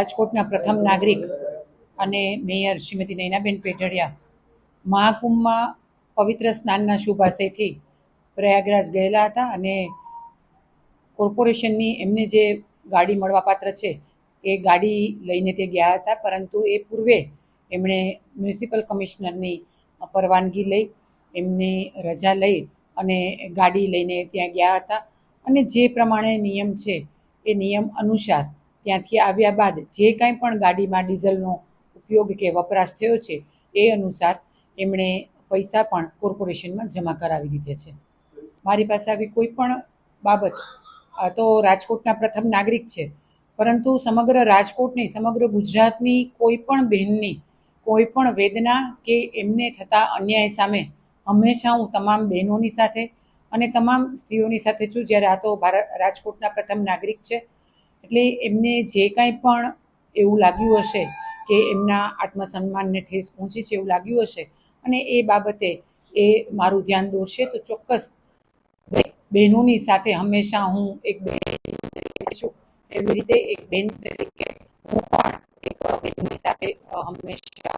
રાજકોટના પ્રથમ નાગરિક અને મેયર શ્રીમતી નયનાબેન પેટડિયા મહાકુંભમાં પવિત્ર સ્નાનના શુભાશયથી પ્રયાગરાજ ગયેલા હતા અને કોર્પોરેશનની એમને જે ગાડી મળવાપાત્ર છે એ ગાડી લઈને તે ગયા હતા, પરંતુ એ પૂર્વે એમણે મ્યુનિસિપલ કમિશનરની પરવાનગી લઈ એમની રજા લઈ અને ગાડી લઈને ત્યાં ગયા હતા અને જે પ્રમાણે નિયમ છે એ નિયમ અનુસાર ત્યાંથી આવ્યા બાદ જે કાંઈ પણ ગાડીમાં ડીઝલનો ઉપયોગ કે વપરાશ થયો છે એ અનુસાર એમણે પૈસા પણ કોર્પોરેશનમાં જમા કરાવી દીધે છે. મારી પાસે આવી કોઈ પણ બાબત, આ તો રાજકોટના પ્રથમ નાગરિક છે, પરંતુ સમગ્ર રાજકોટની, સમગ્ર ગુજરાતની કોઈ પણ બહેનની કોઈ પણ વેદના કે એમને થતા અન્યાય સામે હંમેશા હું તમામ બહેનોની સાથે અને તમામ સ્ત્રીઓની સાથે છું. જ્યારે આ તો રાજકોટના પ્રથમ નાગરિક છે એટલે એમને જે કાંઈ પણ એવું લાગ્યું હશે કે એમના આત્મસન્માનને ઠેસ પહોંચી છે એવું લાગ્યું હશે અને એ બાબતે એ મારું ધ્યાન દોરશે તો ચોક્કસ બહેનોની સાથે હંમેશા હું એક બહેન તરીકે છું, એવી રીતે એક બહેન તરીકે હું પણ એક બહેનની સાથે હંમેશા